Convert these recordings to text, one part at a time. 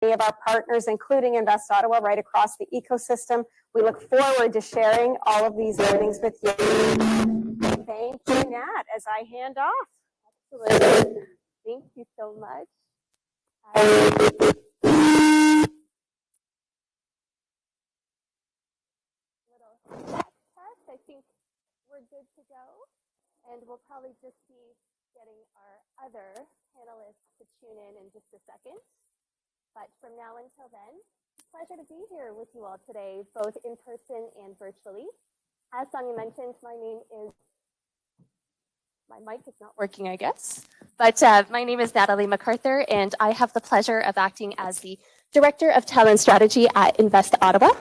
of our partners, including Invest Ottawa, right across the ecosystem. We look forward to sharing all of these learnings with you. Thank you, Nat, as I hand off. Absolutely. Thank you so much. Test. I think we're good to go, and we'll probably just be getting our other panelists to tune in just a second. But from now until then, it's a pleasure to be here with you all today, both in person and virtually. As Sonia mentioned, my mic is not working, I guess. But my name is Natalie Macarthur, and I have the pleasure of acting as the Director of Talent Strategy at Invest Ottawa.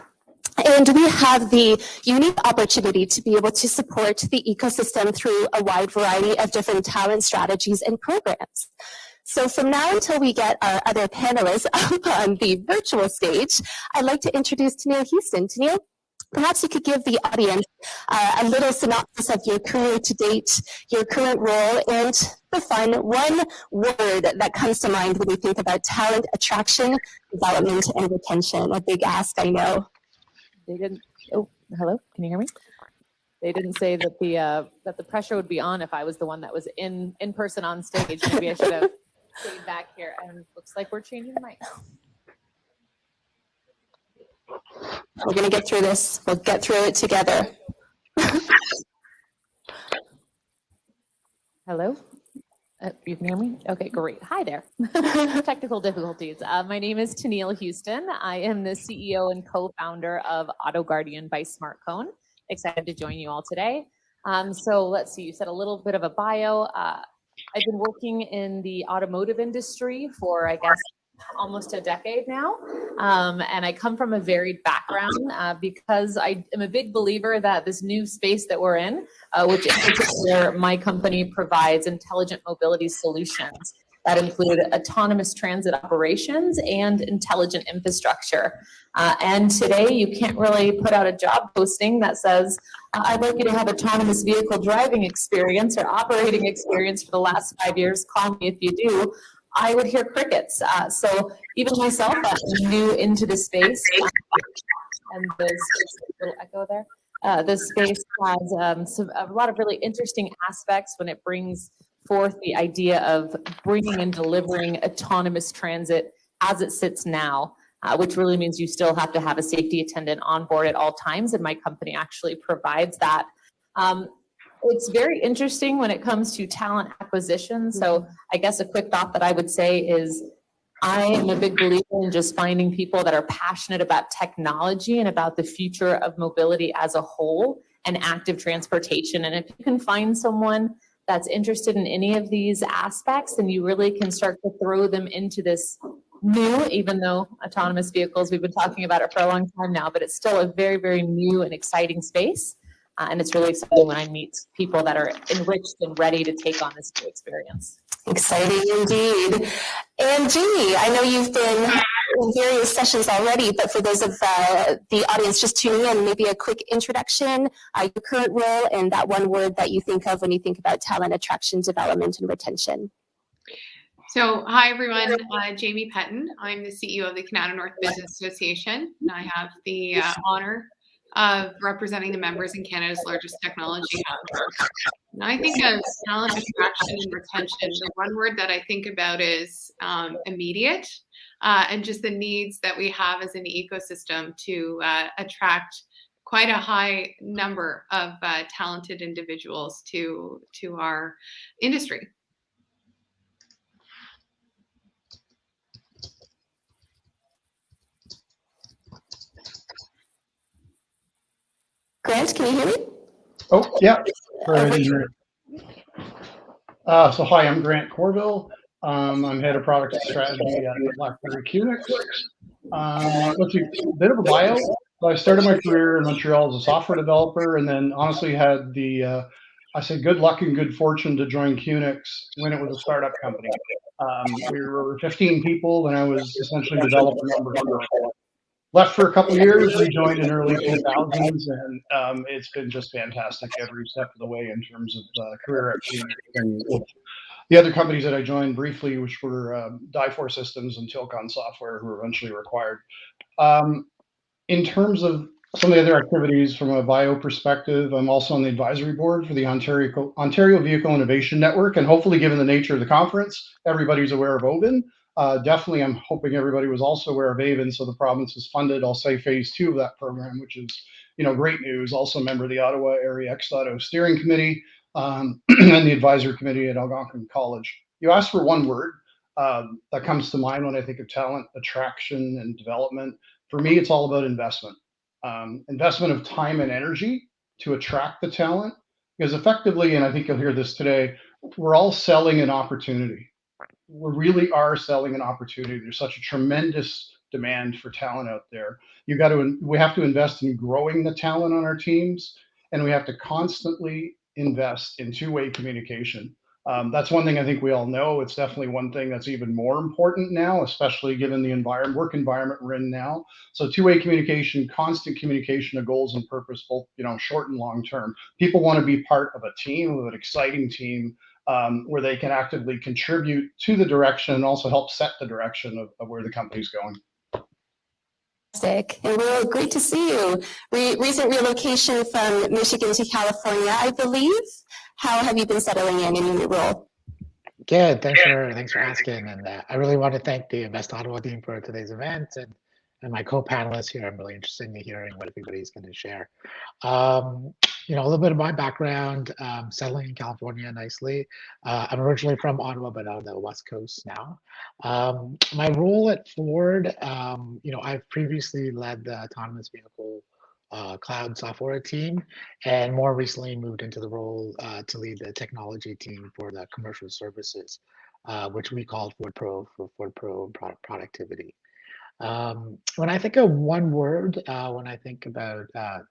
And we have the unique opportunity to be able to support the ecosystem through a wide variety of different talent strategies and programs. So from now until we get our other panelists up on the virtual stage, I'd like to introduce Tenille Houston. Tenille, perhaps you could give the audience a little synopsis of your career to date, your current role, and the fun one word that comes to mind when you think about talent attraction, development, and retention. A big ask, I know. They didn't. Oh, hello. Can you hear me? They didn't say that the pressure would be on if I was the one that was in person on stage. Maybe I should have stayed back here. And it looks like we're changing the mic. We're going to get through this. We'll get through it together. Hello? You can hear me? Okay, great. Hi there. Technical difficulties. My name is Tenille Houston. I am the CEO and co-founder of AutoGuardian by SmartCone. Excited to join you all today. So let's see, you said a little bit of a bio. I've been working in the automotive industry for, I guess, almost a decade now. And I come from a varied background because I am a big believer that this new space that we're in, which in particular my company provides intelligent mobility solutions that include autonomous transit operations and intelligent infrastructure. And today you can't really put out a job posting that says, I'd like you to have autonomous vehicle driving experience or operating experience for the last 5 years. Call me if you do. I would hear crickets. So even myself, I'm new into the space, and there's a little echo there. This space has a lot of really interesting aspects when it brings forth the idea of bringing and delivering autonomous transit as it sits now, which really means you still have to have a safety attendant on board at all times, and my company actually provides that. It's very interesting when it comes to talent acquisition. So I guess a quick thought that I would say is I am a big believer in just finding people that are passionate about technology and about the future of mobility as a whole and active transportation. And if you can find someone that's interested in any of these aspects, then you really can start to throw them into this new, even though autonomous vehicles, we've been talking about it for a long time now, but it's still a very, very new and exciting space. And it's really exciting when I meet people that are enriched and ready to take on this new experience. Exciting indeed. And Jamie, I know you've been in various sessions already, but for those of the audience just tuning in, maybe a quick introduction, your current role, and that one word that you think of when you think about talent attraction, development, and retention. So, hi everyone, Jamie Petten. I'm the CEO of the Kanata North Business Association, and I have the honor of representing the members in Canada's largest technology hub. And I think of talent attraction and retention, the one word that I think about is immediate, and just the needs that we have as an ecosystem to attract quite a high number of talented individuals to our industry. Grant, can you hear me? Oh, yeah. So hi, I'm Grant Courville. I'm head of product and strategy at BlackBerry QNX. Let's see, a bit of a bio. So I started my career in Montreal as a software developer, and then honestly had the, I say good luck and good fortune to join QNX when it was a startup company. We were 15 people, and I was essentially developer number 4. Left for a couple of years, rejoined in early 2000s, and it's been just fantastic every step of the way in terms of career activity. The other companies that I joined briefly, which were Die4 Systems and Tilcon Software, who were eventually required. In terms of some of the other activities from a bio perspective, I'm also on the advisory board for the Ontario Vehicle Innovation Network, and hopefully, given the nature of the conference, everybody's aware of OVIN. Definitely, I'm hoping everybody was also aware of AVIN, so the province has funded, I'll say, phase 2 of that program, which is, great news. Also a member of the Ottawa Area XDOTO Steering Committee and the advisory committee at Algonquin College. You asked for one word that comes to mind when I think of talent, attraction, and development. For me, it's all about investment. Investment of time and energy to attract the talent. Because effectively, and I think you'll hear this today, we're all selling an opportunity. We really are selling an opportunity. There's such a tremendous demand for talent out there. We have to invest in growing the talent on our teams, and we have to constantly invest in two-way communication. That's one thing I think we all know. It's definitely one thing that's even more important now, especially given the work environment we're in now. So two-way communication, constant communication of goals and purpose, both short and long term. People want to be part of a team, of an exciting team, where they can actively contribute to the direction and also help set the direction of where the company's going. And we're great to see you. Recent relocation from Michigan to California, I believe. How have you been settling in your new role? Good. Thanks for asking. And I really want to thank the Invest Ottawa team for today's event and my co-panelists here. I'm really interested in hearing what everybody's going to share. A little bit of my background, settling in California nicely. I'm originally from Ottawa, but on the West Coast now. My role at Ford, I've previously led the autonomous vehicle cloud software team, and more recently moved into the role to lead the technology team for the commercial services, which we called Ford Pro for Ford Pro productivity. When I think of one word, when I think about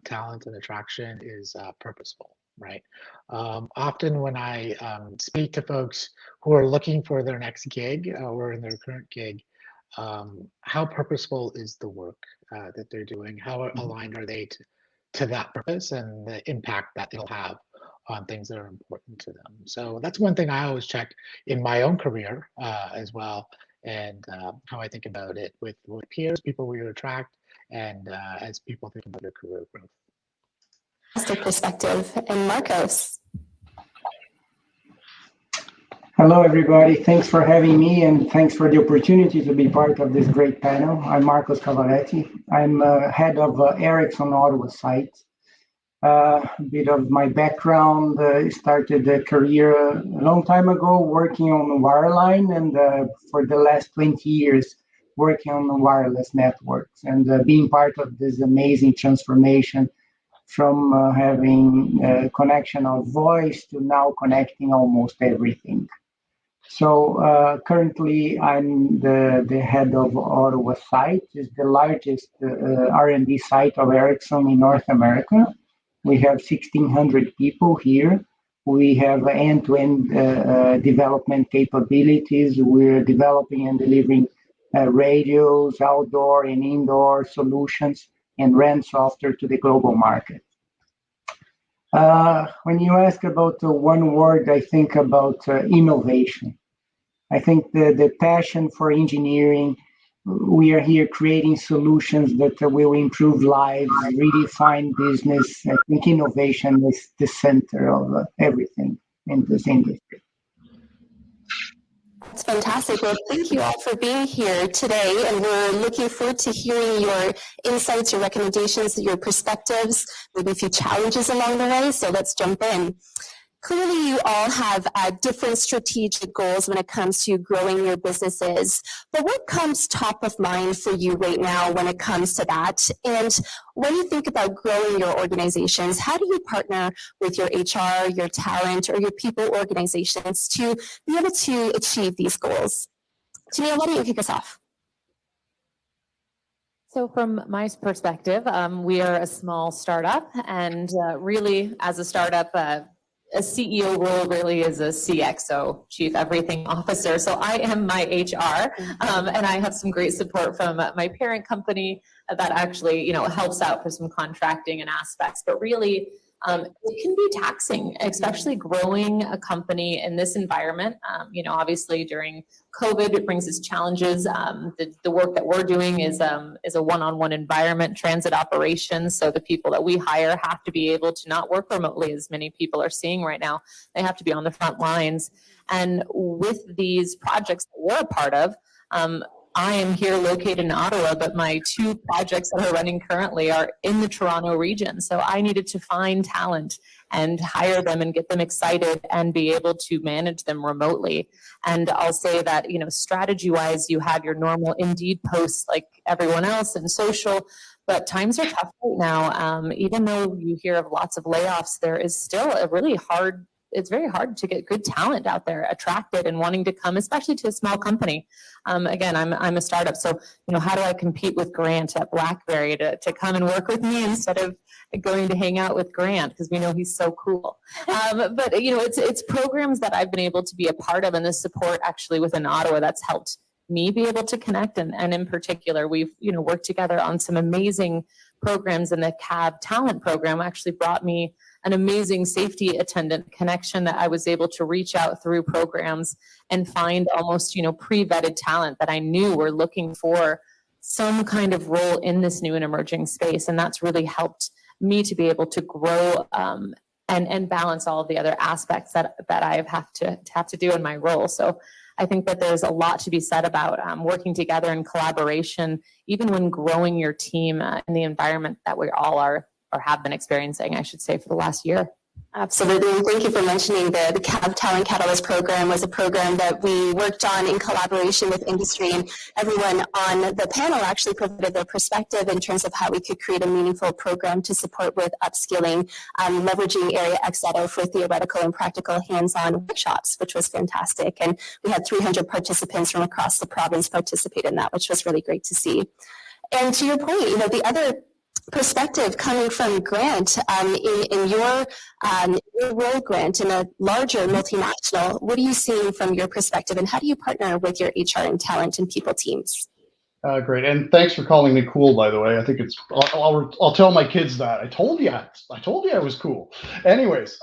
talent and attraction, is purposeful, right? Often when I speak to folks who are looking for their next gig or in their current gig, how purposeful is the work that they're doing? How aligned are they to that purpose and the impact that it'll have on things that are important to them? So that's one thing I always check in my own career as well, and how I think about it with peers, people we attract, and as people think about their career growth. Fantastic perspective. And Marcos. Hello, everybody. Thanks for having me, and thanks for the opportunity to be part of this great panel. I'm Marcos Cavaletti. I'm head of Ericsson Ottawa site. A bit of my background, started a career a long time ago working on wireline, and for the last 20 years working on the wireless networks, and being part of this amazing transformation from having a connection of voice to now connecting almost everything. So currently I'm the head of Ottawa site. It's the largest R&D site of Ericsson in North America. We have 1,600 people here. We have end-to-end development capabilities. We're developing and delivering radios, outdoor and indoor solutions, and RAN software to the global market. When you ask about one word, I think about innovation. I think the passion for engineering, we are here creating solutions that will improve lives, redefine business. I think innovation is the center of everything in this industry. That's fantastic. Well, thank you all for being here today, and we're looking forward to hearing your insights, your recommendations, your perspectives, maybe a few challenges along the way. So let's jump in. Clearly, you all have different strategic goals when it comes to growing your businesses. But what comes top of mind for you right now when it comes to that? And when you think about growing your organizations, how do you partner with your HR, your talent, or your people organizations to be able to achieve these goals? Tenille, why don't you kick us off? So from my perspective, we are a small startup, and really as a startup, a CEO role really is a CXO, Chief Everything Officer. So I am my HR, and I have some great support from my parent company that actually, helps out for some contracting and aspects. But really, it can be taxing, especially growing a company in this environment. Obviously during COVID, it brings us challenges. The work that we're doing is a one-on-one environment, transit operations. So the people that we hire have to be able to not work remotely, as many people are seeing right now. They have to be on the front lines. And with these projects that we're a part of, I am here located in Ottawa, but my 2 projects that are running currently are in the Toronto region. So I needed to find talent and hire them and get them excited and be able to manage them remotely. And I'll say that, strategy-wise, you have your normal Indeed posts like everyone else and social, but times are tough right now. Even though you hear of lots of layoffs, there is still it's very hard to get good talent out there attracted and wanting to come, especially to a small company. Again, I'm a startup. So, how do I compete with Grant at BlackBerry to come and work with me instead of going to hang out with Grant because we know he's so cool. But, it's programs that I've been able to be a part of, and the support actually within Ottawa that's helped me be able to connect. And in particular, we've, worked together on some amazing programs, and the CAV talent program actually brought me an amazing safety attendant connection that I was able to reach out through programs and find almost, pre-vetted talent that I knew were looking for some kind of role in this new and emerging space. And that's really helped me to be able to grow and balance all of the other aspects that I have to do in my role. So I think that there's a lot to be said about working together in collaboration, even when growing your team in the environment that we all are or have been experiencing, I should say, for the last year. Absolutely. And thank you for mentioning the CAV Talent Catalyst program was a program that we worked on in collaboration with industry, and everyone on the panel actually provided their perspective in terms of how we could create a meaningful program to support with upskilling, leveraging Area X for theoretical and practical hands-on workshops, which was fantastic. And we had 300 participants from across the province participate in that, which was really great to see. And to your point, the other perspective coming from Grant, in your role, Grant, in a larger multinational, what are you seeing from your perspective, and how do you partner with your HR and talent and people teams? Great, and thanks for calling me cool. By the way, I think it's. I'll tell my kids that I told you I was cool. Anyways,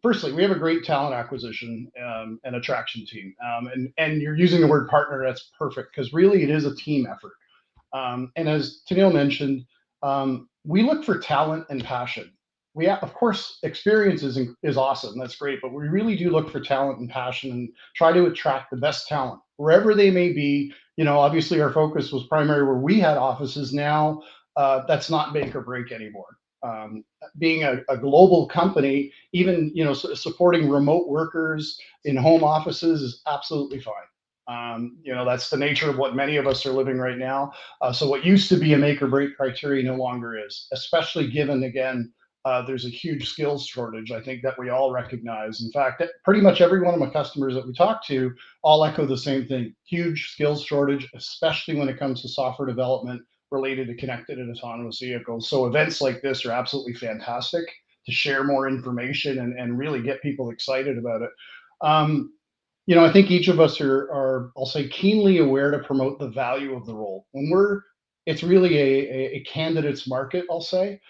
firstly, we have a great talent acquisition and attraction team, and you're using the word partner. That's perfect because really it is a team effort. And as Tenille mentioned, we look for talent and passion. We have, of course, experience is awesome. That's great, but we really do look for talent and passion and try to attract the best talent wherever they may be. Obviously our focus was primary where we had offices. Now that's not make or break anymore. Being a global company, even supporting remote workers in home offices is absolutely fine. That's the nature of what many of us are living right now. So what used to be a make or break criteria no longer is, especially given, again, there's a huge skills shortage, I think, that we all recognize. In fact, pretty much every one of my customers that we talk to all echo the same thing: huge skills shortage, especially when it comes to software development related to connected and autonomous vehicles. So events like this are absolutely fantastic to share more information and really get people excited about it. I think each of us are, I'll say, keenly aware to promote the value of the role. It's really a candidate's market, I'll say.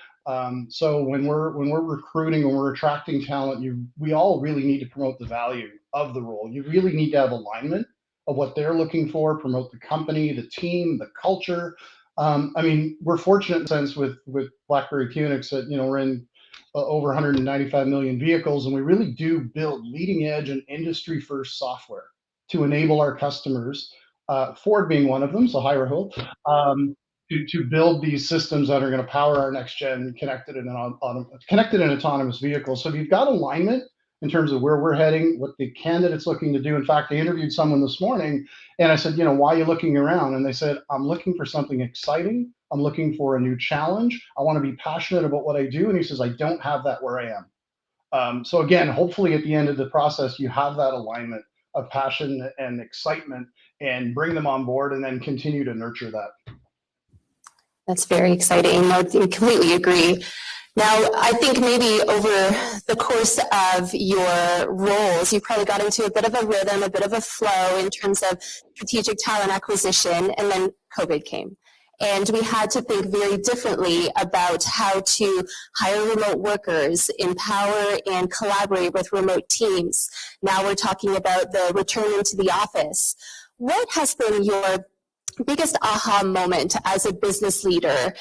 So when we're recruiting, when we're attracting talent, we all really need to promote the value of the role. You really need to have alignment of what they're looking for, promote the company, the team, the culture. We're fortunate in a sense with BlackBerry QNX that, we're in over 195 million vehicles, and we really do build leading edge and industry first software to enable our customers, Ford being one of them, so hi Rahul, to build these systems that are going to power our next gen connected and autonomous vehicles. So if you've got alignment in terms of where we're heading, what the candidate's looking to do. In fact, I interviewed someone this morning and I said, why are you looking around? And they said, I'm looking for something exciting. I'm looking for a new challenge. I want to be passionate about what I do. And he says, I don't have that where I am. So again, hopefully at the end of the process, you have that alignment of passion and excitement and bring them on board and then continue to nurture that. That's very exciting. I completely agree. Now, I think maybe over the course of your roles, you probably got into a bit of a rhythm, a bit of a flow in terms of strategic talent acquisition, and then COVID came. And we had to think very differently about how to hire remote workers, empower and collaborate with remote teams. Now we're talking about the return into the office. What has been your biggest aha moment as a business leader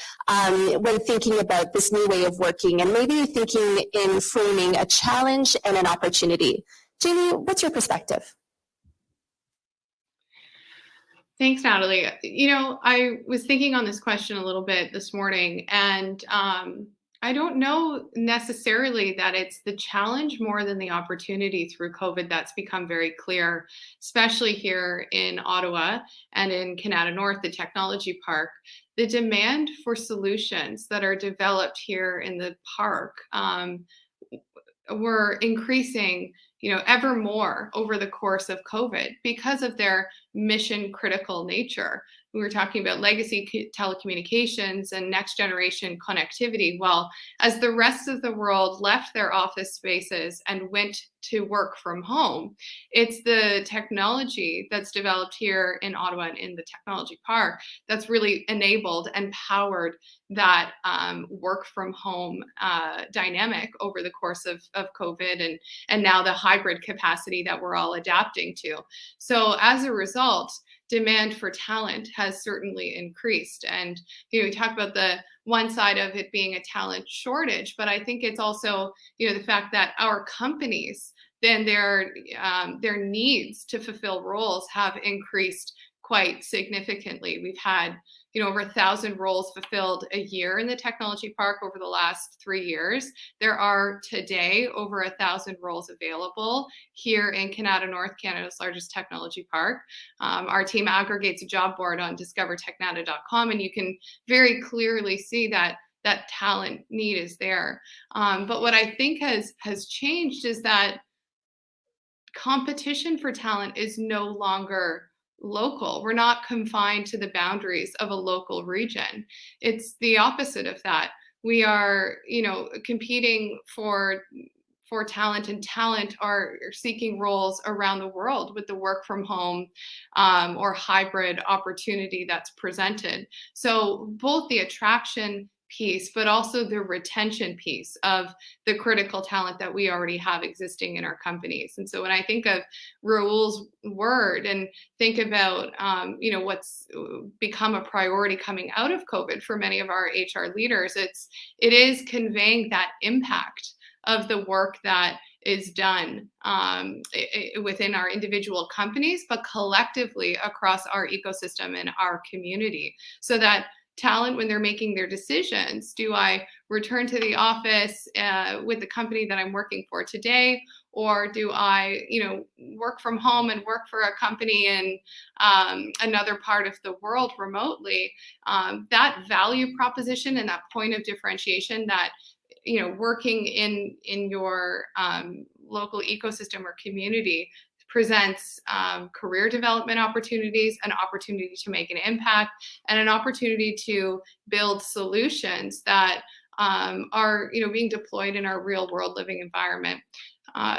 when thinking about this new way of working, and maybe thinking in framing a challenge and an opportunity? Jamie, what's your perspective? Thanks, Natalie. You know, I was thinking on this question a little bit this morning, and I don't know necessarily that it's the challenge more than the opportunity through COVID that's become very clear, especially here in Ottawa and in Kanata North, the technology park. The demand for solutions that are developed here in the park were increasing, ever more over the course of COVID because of their mission critical nature. We were talking about legacy telecommunications and next generation connectivity. Well, as the rest of the world left their office spaces and went to work from home, it's the technology that's developed here in Ottawa and in the technology park that's really enabled and powered that work from home dynamic over the course of COVID and now the hybrid capacity that we're all adapting to. So as a result, demand for talent has certainly increased. And we talk about the one side of it being a talent shortage, but I think it's also the fact that our companies, then their needs to fulfill roles have increased quite significantly. We've had over 1,000 roles fulfilled a year in the technology park over the last 3 years. There are today over 1,000 roles available here in Kanata North, Canada's largest technology park. Our team aggregates a job board on discovertechnata.com, and you can very clearly see that talent need is there. But what I think has changed is that competition for talent is no longer local. We're not confined to the boundaries of a local region. It's the opposite of that. We are, competing for talent, and talent are seeking roles around the world with the work from home or hybrid opportunity that's presented. So both the attraction piece, but also the retention piece of the critical talent that we already have existing in our companies. And so when I think of Rahul's word and think about, what's become a priority coming out of COVID for many of our HR leaders, it is conveying that impact of the work that is done within our individual companies, but collectively across our ecosystem and our community, so that talent, when they're making their decisions, do I return to the office with the company that I'm working for today, or do I, work from home and work for a company in another part of the world remotely? That value proposition and that point of differentiation that, working in your local ecosystem or community presents career development opportunities, an opportunity to make an impact, and an opportunity to build solutions that are being deployed in our real world living environment.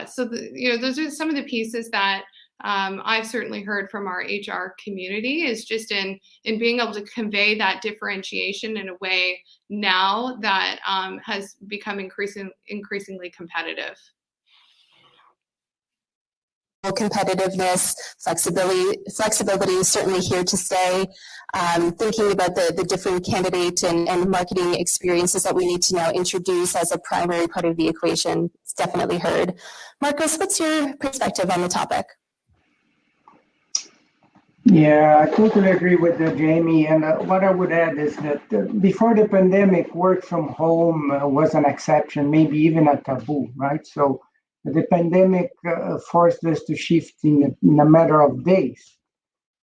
So those are some of the pieces that I've certainly heard from our HR community, is just in being able to convey that differentiation in a way now that has become increasingly competitive. Competitiveness, flexibility is certainly here to stay. Thinking about the different candidate and marketing experiences that we need to now introduce as a primary part of the equation, it's definitely heard. Marcos, what's your perspective on the topic? Yeah, I totally agree with Jamie. And what I would add is that before the pandemic, work from home was an exception, maybe even a taboo, right? So the pandemic forced us to shift in a matter of days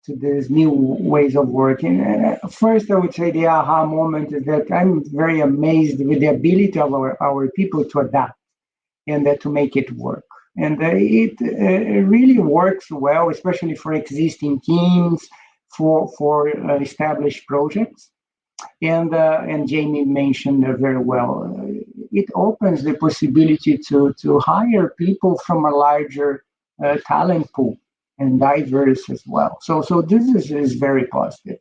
to these new ways of working. First, I would say the aha moment is that I'm very amazed with the ability of our people to adapt and to make it work. And it really works well, especially for existing teams, for established projects. And Jamie mentioned very well, it opens the possibility to hire people from a larger talent pool and diverse as well. So this is very positive.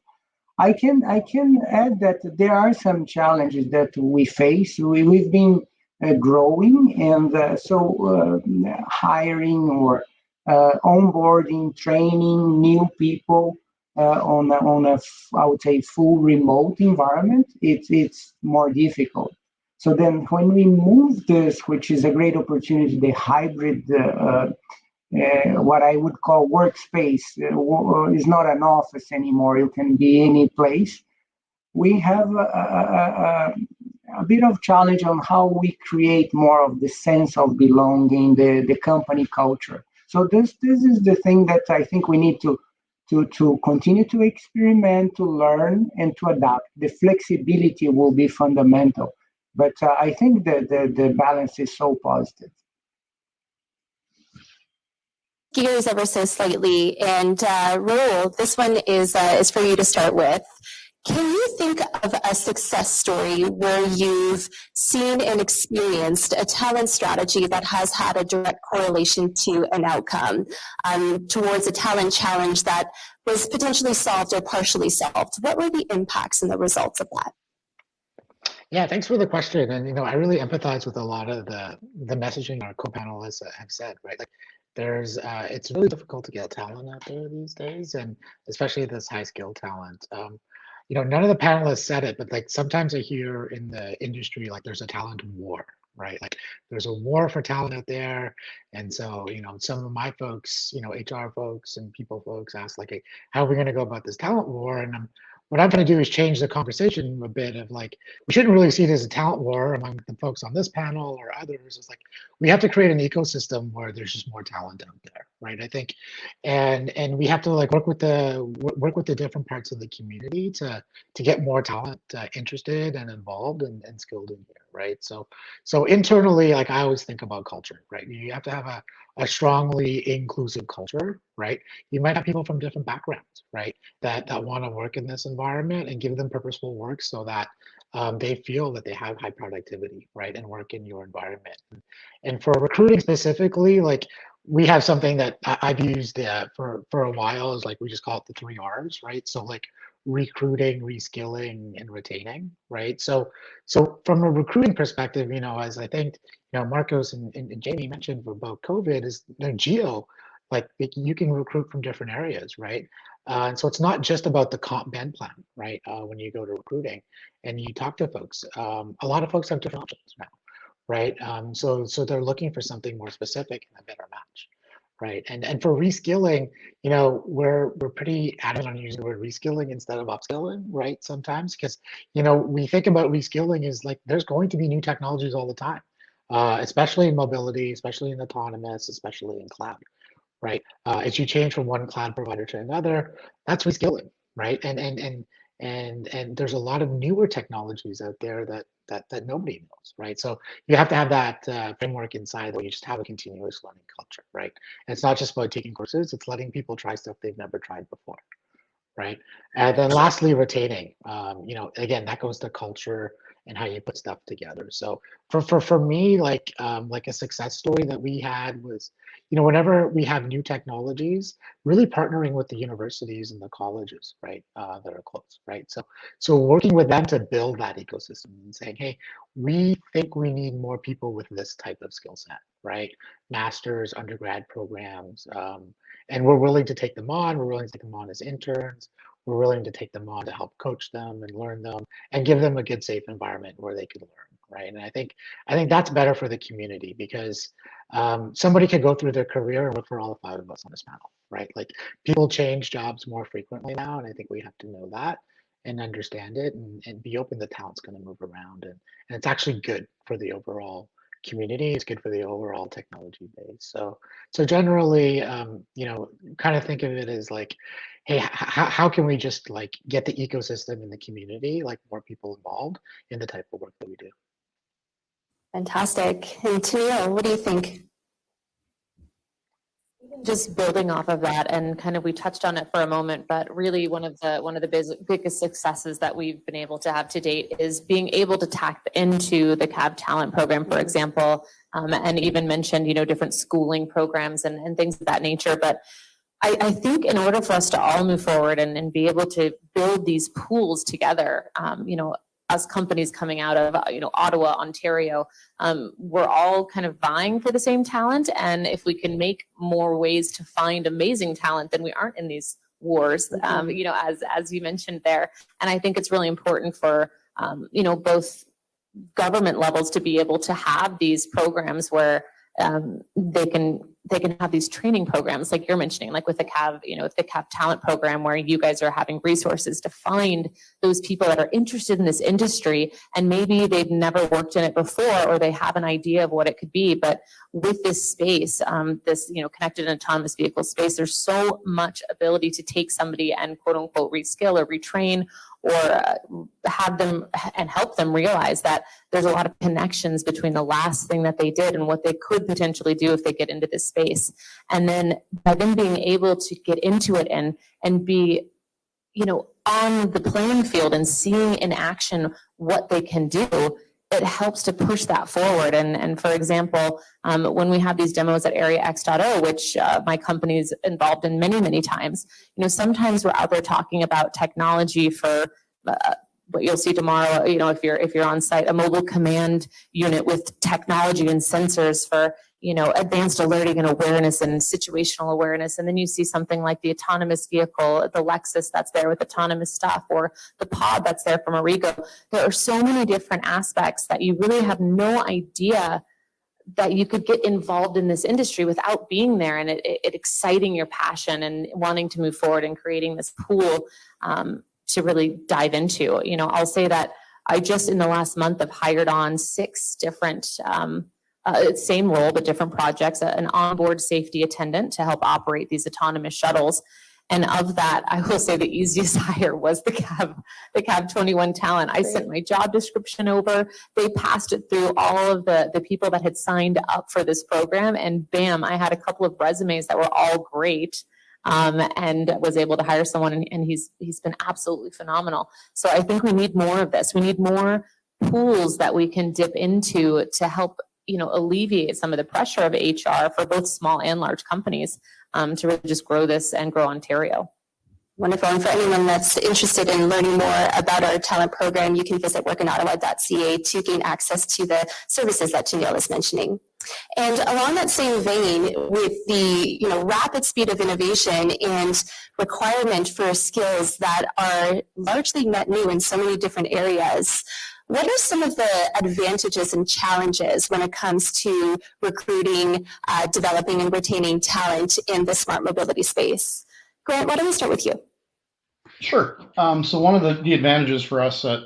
I can add that there are some challenges that we face. We've been growing, and so hiring or onboarding, training new people on a I would say full remote environment, it's more difficult. So then when we move this, which is a great opportunity, the hybrid what I would call workspace is not an office anymore. You can be any place. We have a bit of challenge on how we create more of the sense of belonging, the company culture. So this is the thing that I think we need to continue to experiment, to learn, and to adapt. The flexibility will be fundamental. But I think that the balance is so positive. Gears ever so slightly, and Rahul, this one is for you to start with. Can you think of a success story where you've seen and experienced a talent strategy that has had a direct correlation to an outcome towards a talent challenge that was potentially solved or partially solved? What were the impacts and the results of that? Yeah, thanks for the question. And I really empathize with a lot of the messaging our co-panelists have said, right? Like it's really difficult to get talent out there these days, and especially this high skill talent. None of the panelists said it, but like sometimes I hear in the industry, like there's a talent war, right? Like there's a war for talent out there. And so, some of my folks, HR folks and people folks ask like, hey, how are we going to go about this talent war? And what I'm trying to do is change the conversation a bit of like, we shouldn't really see it as a talent war among the folks on this panel or others. It's like, we have to create an ecosystem where there's just more talent out there, right? I think, and we have to like work with the different parts of the community to get more talent interested and involved and skilled in here, right? So internally, like I always think about culture, right? You have to have a strongly inclusive culture, right? You might have people from different backgrounds, right? That want to work in this environment and give them purposeful work so that they feel that they have high productivity, right? And work in your environment. And for recruiting specifically, like we have something that I've used for a while is like, we just call it the 3 R's, right? So like recruiting, reskilling, and retaining, right? So from a recruiting perspective, as I think, Marcos and Jamie mentioned about COVID is geo, like you can recruit from different areas, right? And so it's not just about the comp band plan, right? When you go to recruiting and you talk to folks, a lot of folks have different options now, right? So they're looking for something more specific and a better match, right? And for reskilling, we're pretty adamant on using the word reskilling instead of upskilling, right? Sometimes because we think about reskilling is like there's going to be new technologies all the time, especially in mobility, especially in autonomous, especially in cloud, right? As you change from one cloud provider to another, that's reskilling, right? And there's a lot of newer technologies out there that nobody knows, right? So you have to have that framework inside where you just have a continuous learning culture, right? And it's not just about taking courses; it's letting people try stuff they've never tried before, right? And then lastly, retaining. Again, that goes to culture and how you put stuff together. So for me, like a success story that we had was, whenever we have new technologies, really partnering with the universities and the colleges, right, that are close, right? So working with them to build that ecosystem and saying, hey, we think we need more people with this type of skill set, right? Masters, undergrad programs, and we're willing to take them on. We're willing to take them on as interns. We're willing to take them on to help coach them and learn them and give them a good, safe environment where they could learn, right? And I think that's better for the community because somebody could go through their career and look for all 5 of us on this panel, right? Like people change jobs more frequently now, and I think we have to know that and understand it and be open that talent's going to move around, and it's actually good for the overall community. It's good for the overall technology base. So generally, kind of think of it as like, hey, how can we just like get the ecosystem in the community, like more people involved in the type of work that we do. Fantastic. And Tenille, what do you think? Just building off of that, and kind of we touched on it for a moment, but really one of the biggest successes that we've been able to have to date is being able to tap into the CAV talent program, for example, and even mentioned different schooling programs and things of that nature. But I think in order for us to all move forward and be able to build these pools together, as companies coming out of, Ottawa, Ontario, we're all kind of vying for the same talent. And if we can make more ways to find amazing talent, then we aren't in these wars, as you mentioned there. And I think it's really important for, both government levels to be able to have these programs where they can have these training programs like you're mentioning, like with the CAV, the CAV talent program, where you guys are having resources to find those people that are interested in this industry and maybe they've never worked in it before, or they have an idea of what it could be. But with this space, this connected and autonomous vehicle space, there's so much ability to take somebody and quote unquote reskill or retrain, or have them and help them realize that there's a lot of connections between the last thing that they did and what they could potentially do if they get into this space. And then by them being able to get into it and be, on the playing field and seeing in action what they can do, it helps to push that forward. And for example, when we have these demos at Area X.0, which my company is involved in many, many times, sometimes we're out there talking about technology for what you'll see tomorrow, if you're on site, a mobile command unit with technology and sensors for, advanced alerting and awareness and situational awareness. And then you see something like the autonomous vehicle, the Lexus that's there with autonomous stuff, or the pod that's there from Arrigo. There are so many different aspects that you really have no idea that you could get involved in this industry without being there, and it exciting your passion and wanting to move forward and creating this pool to really dive into. I'll say that I just in the last month have hired on 6 different same role, but different projects, an onboard safety attendant to help operate these autonomous shuttles. And of that, I will say the easiest hire was the CAV 21 talent. I sent my job description over. They passed it through all of the people that had signed up for this program. And bam, I had a couple of resumes that were all great. And was able to hire someone, and he's been absolutely phenomenal. So I think we need more of this. We need more pools that we can dip into to help alleviate some of the pressure of HR for both small and large companies to really just grow this and grow Ontario. Wonderful. And for anyone that's interested in learning more about our talent program, you can visit workinottawa.ca to gain access to the services that Tenille is mentioning. And along that same vein, with the rapid speed of innovation and requirement for skills that are largely net new in so many different areas, what are some of the advantages and challenges when it comes to recruiting, developing, and retaining talent in the smart mobility space? Grant, why don't we start with you? Sure. So one of the advantages for us at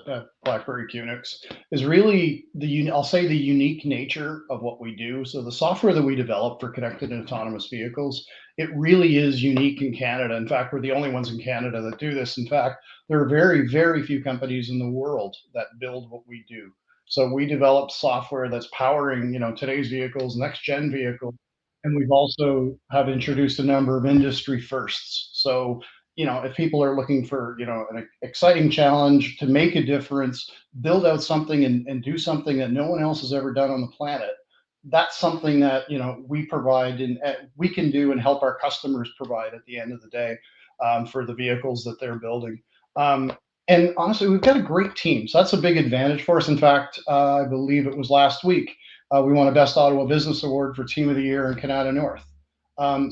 BlackBerry QNX is really I'll say the unique nature of what we do. So the software that we develop for connected and autonomous vehicles, it really is unique in Canada. In fact, we're the only ones in Canada that do this. In fact, there are very, very few companies in the world that build what we do. So we develop software that's powering, today's vehicles, next gen vehicles. And we've also have introduced a number of industry firsts. So if people are looking for, an exciting challenge to make a difference, build out something and do something that no one else has ever done on the planet, that's something that, we provide and we can do and help our customers provide at the end of the day for the vehicles that they're building. And honestly, we've got a great team. So that's a big advantage for us. In fact, I believe it was last week, we won a Best Ottawa Business Award for Team of the Year in Kanata North.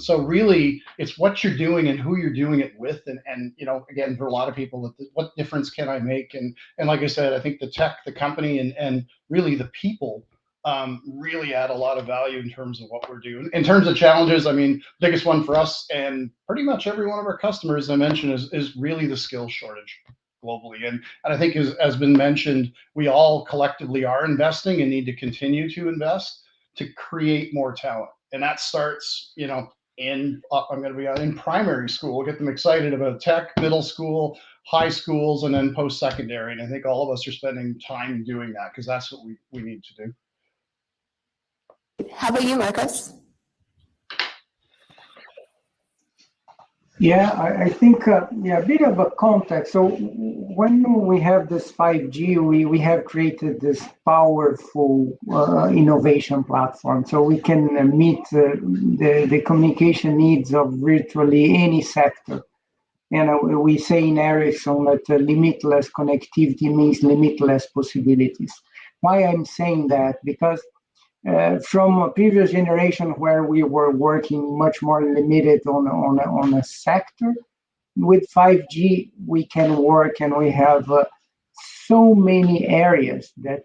So really, it's what you're doing and who you're doing it with, and again, for a lot of people, what difference can I make? And like I said, I think the tech, the company, and really the people really add a lot of value in terms of what we're doing. In terms of challenges, I mean, biggest one for us and pretty much every one of our customers, I mentioned, is really the skill shortage globally. And I think as has been mentioned, we all collectively are investing and need to continue to invest to create more talent. And that starts, in primary school, get them excited about tech, middle school, high schools, and then post-secondary. And I think all of us are spending time doing that because that's what we need to do. How about you, Marcos? Yeah, I think, yeah, a bit of a context. So when we have this 5G, we have created this powerful innovation platform. So we can meet the communication needs of virtually any sector. You know, we say in Ericsson that limitless connectivity means limitless possibilities. Why I'm saying that? Because from a previous generation where we were working much more limited on a sector, with 5G we can work and we have so many areas that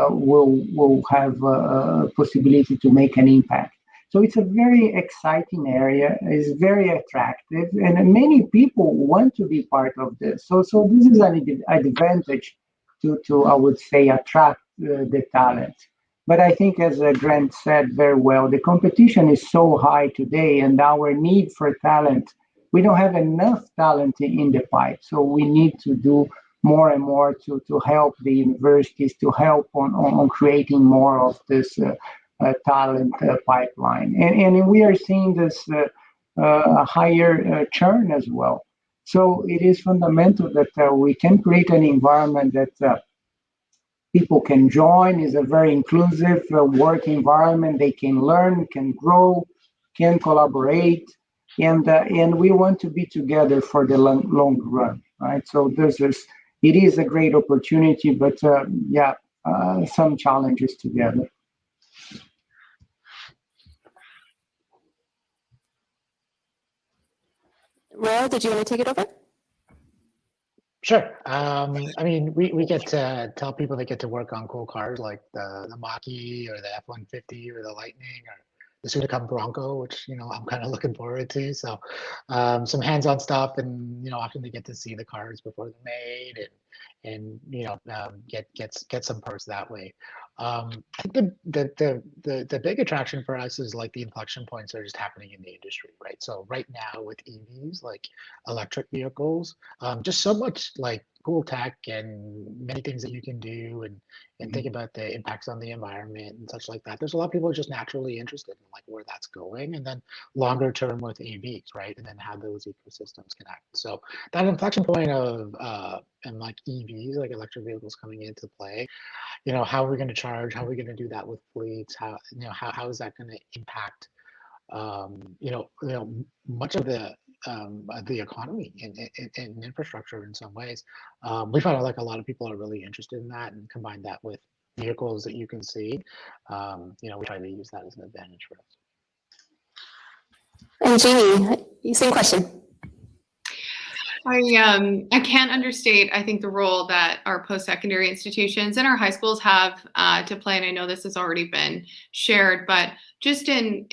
will have a possibility to make an impact. So it's a very exciting area, it's very attractive, and many people want to be part of this. So this is an advantage to I would say, attract the talent. But I think, as Grant said very well, the competition is so high today, and our need for talent, we don't have enough talent in the pipe. So we need to do more and more to help the universities, to help on creating more of this talent pipeline. And we are seeing this higher churn as well. So it is fundamental that we can create an environment that people can join, is a very inclusive work environment. They can learn, can grow, can collaborate, and we want to be together for the long run, right? So it is a great opportunity, but some challenges together. Rahul, did you want to take it over? Sure. I mean, we get to tell people they get to work on cool cars like the Mach-E or the F-150 or the Lightning or the soon-to-come Bronco, which, you know, I'm kind of looking forward to. So some hands-on stuff, and, you know, often they get to see the cars before they're made and you know, get some perks that way. I think the big attraction for us is like the inflection points are just happening in the industry, right? So right now with EVs, like electric vehicles, just so much like cool tech and many things that you can do and think about the impacts on the environment and such like that. There's a lot of people who are just naturally interested in like where that's going, and then longer term with AVs, right? And then how those ecosystems connect. So that inflection point of and like EVs, like electric vehicles coming into play, you know, how are we going to charge? How are we going to do that with fleets? How is that going to impact much of the economy and infrastructure in some ways. We find like a lot of people are really interested in that, and combine that with vehicles that you can see. We try to use that as an advantage for us. And Jamie, same question. I can't understate, I think, the role that our post-secondary institutions and our high schools have to play, and I know this has already been shared, but just in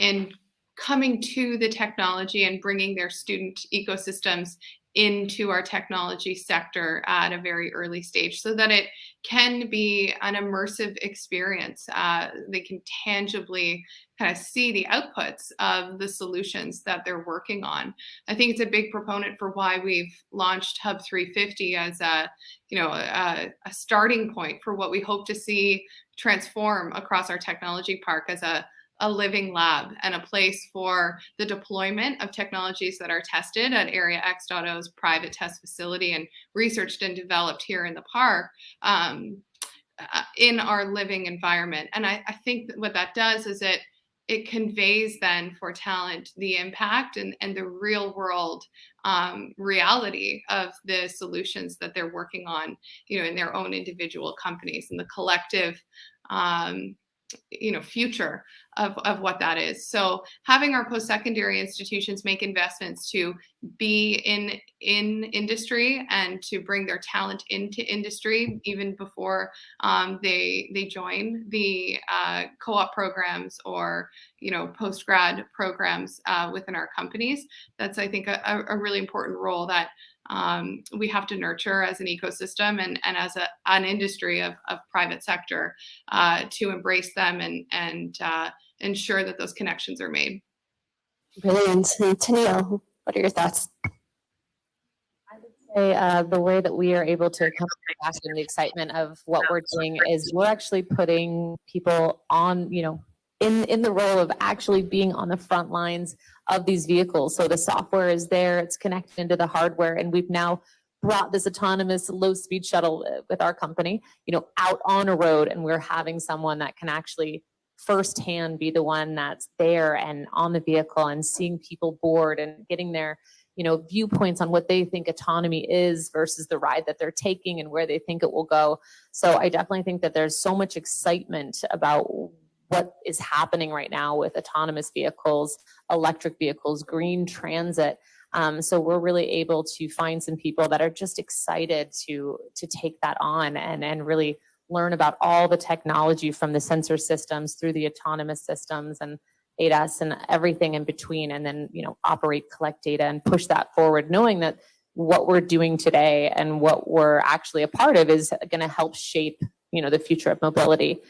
coming to the technology and bringing their student ecosystems into our technology sector at a very early stage so that it can be an immersive experience. They can tangibly kind of see the outputs of the solutions that they're working on. I think it's a big proponent for why we've launched Hub 350 as a starting point for what we hope to see transform across our technology park as a living lab and a place for the deployment of technologies that are tested at Area X.O's private test facility and researched and developed here in the park in our living environment. And I think that what that does is it conveys then for talent the impact and the real world reality of the solutions that they're working on, in their own individual companies and the collective future of what that is. So having our post-secondary institutions make investments to be in industry and to bring their talent into industry even before they join the co-op programs or post-grad programs within our companies, that's, I think, a really important role that we have to nurture as an ecosystem and as an industry of private sector to embrace them and ensure that those connections are made. Brilliant. And Tenille, what are your thoughts? I would say the way that we are able to come back and the excitement of what we're doing is we're actually putting people on, in the role of actually being on the front lines of these vehicles. So the software is there, it's connected into the hardware, and we've now brought this autonomous low-speed shuttle with our company, out on a road, and we're having someone that can actually firsthand be the one that's there and on the vehicle and seeing people board and getting their viewpoints on what they think autonomy is versus the ride that they're taking and where they think it will go. So I definitely think that there's so much excitement about what is happening right now with autonomous vehicles, electric vehicles, green transit. So we're really able to find some people that are just excited to take that on and really learn about all the technology from the sensor systems through the autonomous systems and ADAS and everything in between, and then operate, collect data, and push that forward, knowing that what we're doing today and what we're actually a part of is going to help shape the future of mobility.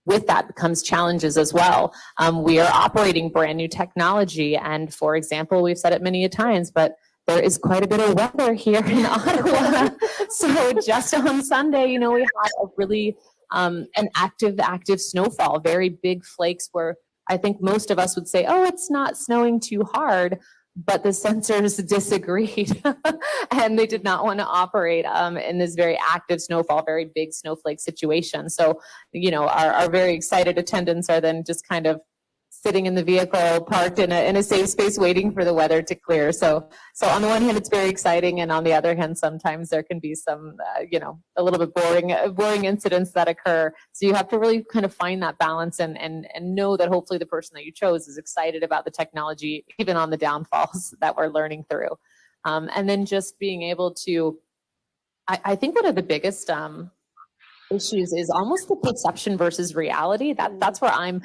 With that comes challenges as well. We are operating brand new technology, and for example, we've said it many a times, but there is quite a bit of weather here in Ottawa. So just on Sunday, we had a really an active snowfall, very big flakes where I think most of us would say, oh, it's not snowing too hard, but the sensors disagreed and they did not want to operate in this very active snowfall, very big snowflake situation. So, our very excited attendants are then just kind of sitting in the vehicle, parked in a safe space, waiting for the weather to clear. So on the one hand, it's very exciting, and on the other hand, sometimes there can be some, a little bit boring incidents that occur. So you have to really kind of find that balance and know that hopefully the person that you chose is excited about the technology, even on the downfalls that we're learning through. And then just being able to, I think one of the biggest issues is almost the perception versus reality. That's where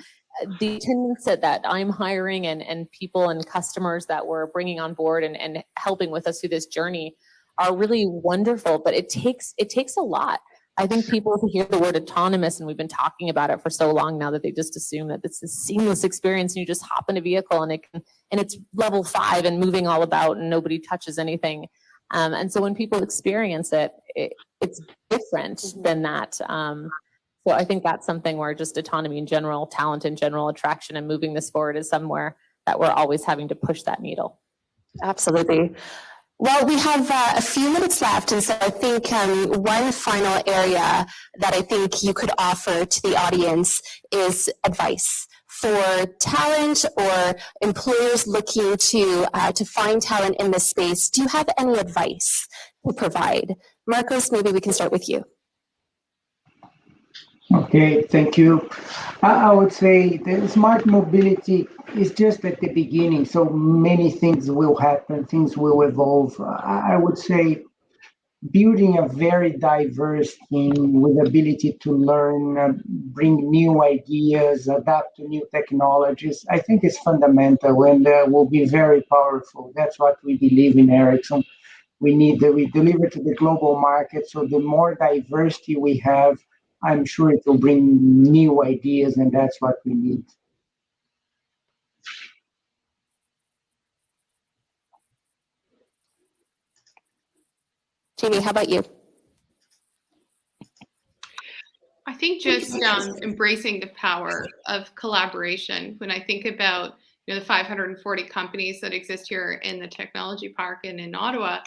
the attendants that I'm hiring and people and customers that we're bringing on board and helping with us through this journey are really wonderful, but it takes a lot. I think people hear the word autonomous, and we've been talking about it for so long now that they just assume that it's a seamless experience and you just hop in a vehicle and it's level 5 and moving all about and nobody touches anything. And so when people experience it, it's different than that. So I think that's something where just autonomy in general, talent in general, attraction, and moving this forward is somewhere that we're always having to push that needle. Absolutely. Well, we have a few minutes left, and so I think one final area that I think you could offer to the audience is advice for talent or employers looking to find talent in this space. Do you have any advice to provide? Marcos, maybe we can start with you. Okay, thank you. I would say the smart mobility is just at the beginning, so many things will happen, things will evolve. I would say building a very diverse team with ability to learn, bring new ideas, adapt to new technologies, I think is fundamental and will be very powerful. That's what we believe in Ericsson. We deliver to the global market, so the more diversity we have, I'm sure it will bring new ideas, and that's what we need. Jamie, how about you? I think just embracing the power of collaboration. When I think about the 540 companies that exist here in the technology park and in Ottawa,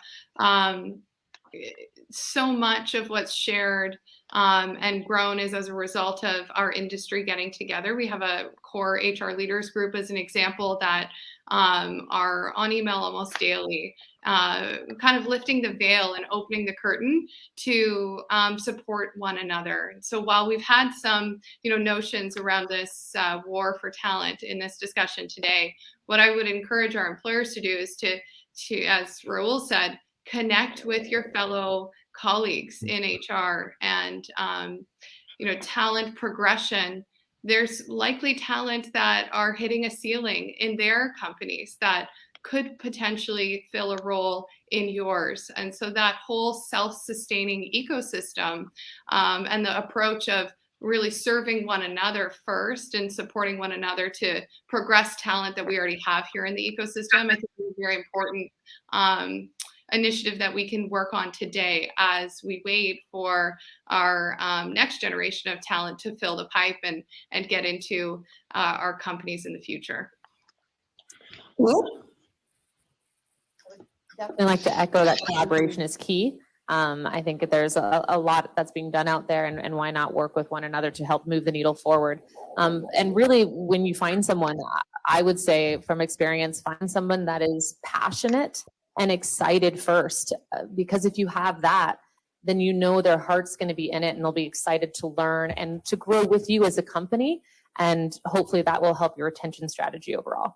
so much of what's shared and grown is as a result of our industry getting together. We have a core HR leaders group as an example that are on email almost daily, kind of lifting the veil and opening the curtain to support one another. So while we've had some notions around this war for talent in this discussion today, what I would encourage our employers to do is to as Rahul said, connect with your fellow colleagues in HR and talent progression. There's likely talent that are hitting a ceiling in their companies that could potentially fill a role in yours. And so that whole self-sustaining ecosystem and the approach of really serving one another first and supporting one another to progress talent that we already have here in the ecosystem, I think is very important initiative that we can work on today as we wait for our next generation of talent to fill the pipe and get into our companies in the future. Definitely like to echo that collaboration is key. I think there's a lot that's being done out there, and why not work with one another to help move the needle forward. And really, when you find someone, I would say from experience, find someone that is passionate and excited first, because if you have that, then you know their heart's going to be in it and they'll be excited to learn and to grow with you as a company. And hopefully that will help your retention strategy overall.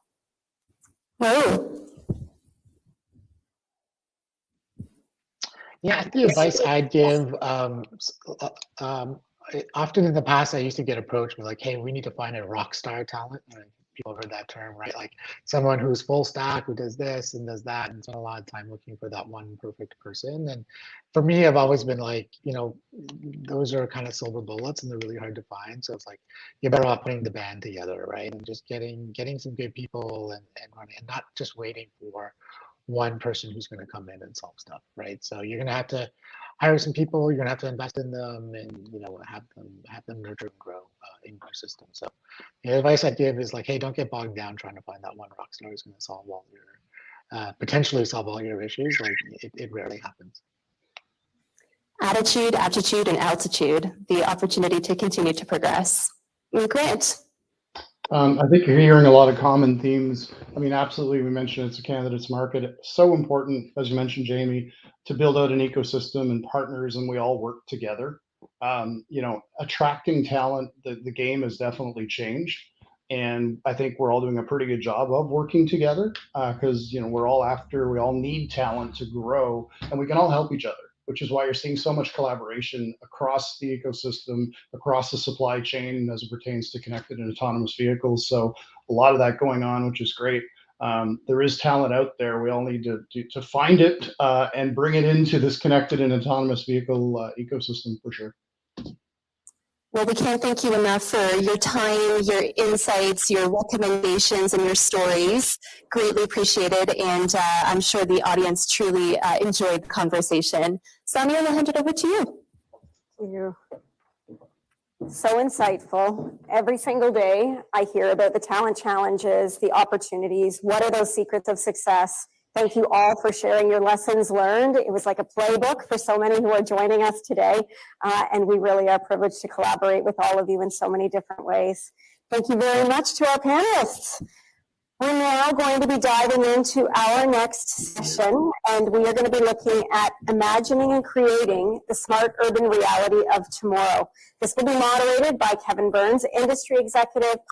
Yeah, I think the advice I'd give, often in the past, I used to get approached with like, hey, we need to find a rock star talent. People have heard that term, right? Like someone who's full stack, who does this and does that, and spend a lot of time looking for that one perfect person. And for me, I've always been like, those are kind of silver bullets and they're really hard to find. So it's like, you're better off putting the band together, right? And just getting some good people and not just waiting for one person who's going to come in and solve stuff, right? So you're going to have to hire some people, you're going to have to invest in them, and have them nurture and grow in your system. So the advice I'd give is like, hey, don't get bogged down trying to find that one rock star who's going to solve all your potentially solve all your issues. Like it rarely happens. Attitude, aptitude, and altitude, the opportunity to continue to progress. Grant. I think you're hearing a lot of common themes. I mean, absolutely, we mentioned it's a candidates market. It's so important, as you mentioned, Jamie, to build out an ecosystem and partners, and we all work together. Attracting talent, the game has definitely changed. And I think we're all doing a pretty good job of working together because, we all need talent to grow, and we can all help each other, which is why you're seeing so much collaboration across the ecosystem, across the supply chain as it pertains to connected and autonomous vehicles. So a lot of that going on, which is great. There is talent out there. We all need to find it and bring it into this connected and autonomous vehicle ecosystem for sure. Well, we can't thank you enough for your time, your insights, your recommendations, and your stories. Greatly appreciated, and I'm sure the audience truly enjoyed the conversation. Sonia, I'll hand it over to you. Thank you. So insightful. Every single day, I hear about the talent challenges, the opportunities. What are those secrets of success? Thank you all for sharing your lessons learned. It was like a playbook for so many who are joining us today, and we really are privileged to collaborate with all of you in so many different ways. Thank you very much to our panelists. We're now going to be diving into our next session, and we are going to be looking at imagining and creating the smart urban reality of tomorrow. This will be moderated by Kevin Burns, Industry Executive,